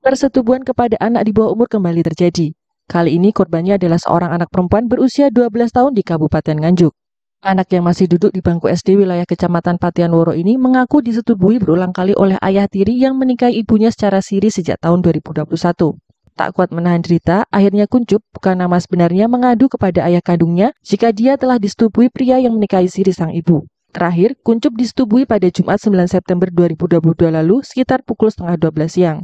Persetubuhan kepada anak di bawah umur kembali terjadi. Kali ini korbannya adalah seorang anak perempuan berusia 12 tahun di Kabupaten Nganjuk. Anak yang masih duduk di bangku SD wilayah Kecamatan Patianworo ini mengaku disetubui berulang kali oleh ayah tiri yang menikahi ibunya secara siri sejak tahun 2021. Tak kuat menahan derita, akhirnya Kuncup, bukan nama sebenarnya, mengadu kepada ayah kandungnya jika dia telah disetubui pria yang menikahi siri sang ibu. Terakhir, Kuncup disetubui pada Jumat 9 September 2022 lalu sekitar pukul setengah 12 siang.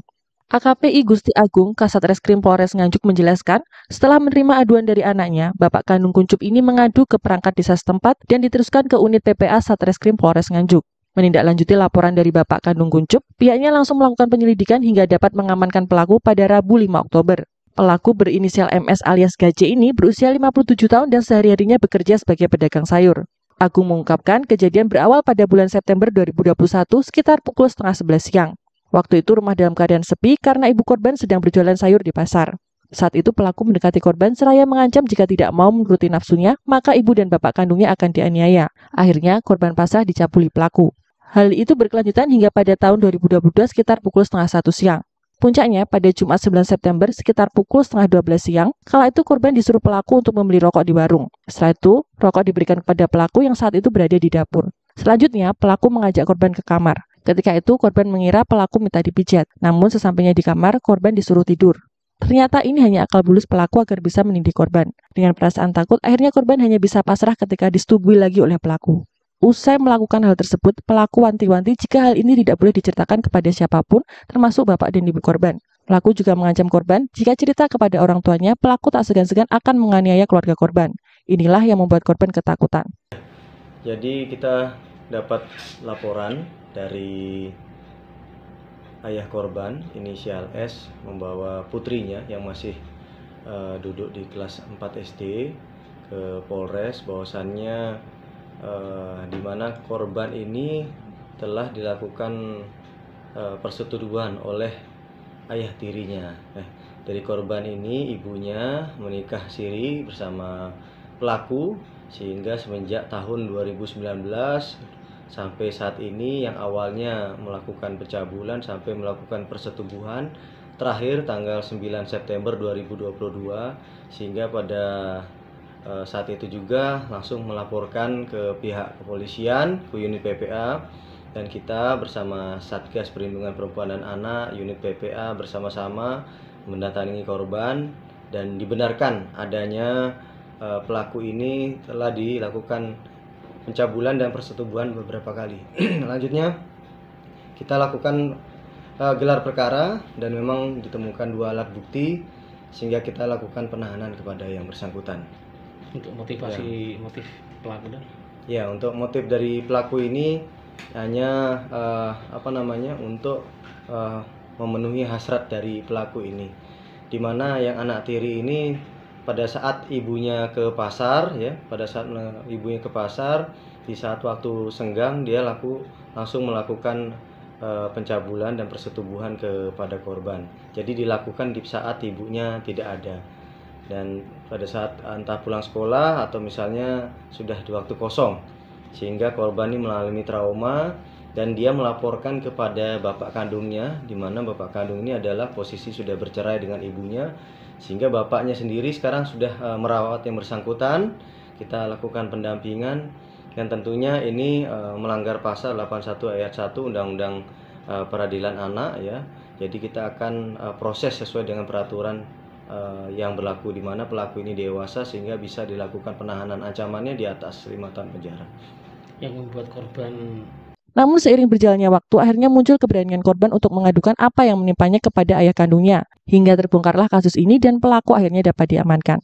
AKP Gusti Agung, Kasat Reskrim Polres Nganjuk menjelaskan, setelah menerima aduan dari anaknya, Bapak kandung Kuncup ini mengadu ke perangkat desa setempat dan diteruskan ke unit PPA Satreskrim Polres Nganjuk. Menindaklanjuti laporan dari Bapak kandung Kuncup, pihaknya langsung melakukan penyelidikan hingga dapat mengamankan pelaku pada Rabu 5 Oktober. Pelaku berinisial MS alias Gaje ini berusia 57 tahun dan sehari-harinya bekerja sebagai pedagang sayur. Agung mengungkapkan kejadian berawal pada bulan September 2021 sekitar pukul setengah 11 siang. Waktu itu rumah dalam keadaan sepi karena ibu korban sedang berjualan sayur di pasar. Saat itu pelaku mendekati korban seraya mengancam jika tidak mau menuruti nafsunya, maka ibu dan bapak kandungnya akan dianiaya. Akhirnya korban pasrah dicabuli pelaku. Hal itu berkelanjutan hingga pada tahun 2022 sekitar pukul setengah 1 siang. Puncaknya pada Jumat 9 September sekitar pukul setengah 12 siang, kala itu korban disuruh pelaku untuk membeli rokok di warung. Setelah itu, rokok diberikan kepada pelaku yang saat itu berada di dapur. Selanjutnya, pelaku mengajak korban ke kamar. Ketika itu, korban mengira pelaku minta dipijat. Namun sesampainya di kamar, korban disuruh tidur. Ternyata ini hanya akal bulus pelaku agar bisa menindih korban. Dengan perasaan takut, akhirnya korban hanya bisa pasrah ketika disetubui lagi oleh pelaku. Usai melakukan hal tersebut, pelaku wanti-wanti jika hal ini tidak boleh diceritakan kepada siapapun, termasuk bapak dan ibu korban. Pelaku juga mengancam korban, jika cerita kepada orang tuanya, pelaku tak segan-segan akan menganiaya keluarga korban. Inilah yang membuat korban ketakutan. Jadi kita dapat laporan dari ayah korban inisial S membawa putrinya yang masih duduk di kelas 4 SD ke Polres bahwasannya di mana korban ini telah dilakukan persetubuhan oleh ayah tirinya. Dari korban ini ibunya menikah siri bersama pelaku sehingga semenjak tahun 2019 sampai saat ini yang awalnya melakukan pencabulan sampai melakukan persetubuhan terakhir tanggal 9 September 2022 sehingga pada saat itu juga langsung melaporkan ke pihak kepolisian, ke unit PPA, dan kita bersama Satgas Perlindungan Perempuan dan Anak unit PPA bersama-sama mendatangi korban dan dibenarkan adanya pelaku ini telah dilakukan pencabulan dan persetubuhan beberapa kali. Selanjutnya kita lakukan gelar perkara dan memang ditemukan 2 alat bukti sehingga kita lakukan penahanan kepada yang bersangkutan. Untuk motivasi motif pelaku dan? Ya, untuk motif dari pelaku ini hanya untuk memenuhi hasrat dari pelaku ini, dimana yang anak tiri ini pada saat ibunya ke pasar di saat waktu senggang dia langsung melakukan pencabulan dan persetubuhan kepada korban. Jadi dilakukan di saat ibunya tidak ada dan pada saat entah pulang sekolah atau misalnya sudah di waktu kosong, sehingga korban ini mengalami trauma dan dia melaporkan kepada bapak kandungnya, di mana bapak kandung ini adalah posisi sudah bercerai dengan ibunya, sehingga bapaknya sendiri sekarang sudah merawat yang bersangkutan. Kita lakukan pendampingan dan tentunya ini melanggar pasal 81 ayat 1 Undang-Undang Peradilan Anak ya. Jadi kita akan proses sesuai dengan peraturan yang berlaku, di mana pelaku ini dewasa sehingga bisa dilakukan penahanan, ancamannya di atas 5 tahun penjara. Yang membuat korban. Namun seiring berjalannya waktu, akhirnya muncul keberanian korban untuk mengadukan apa yang menimpanya kepada ayah kandungnya. Hingga terbongkarlah kasus ini dan pelaku akhirnya dapat diamankan.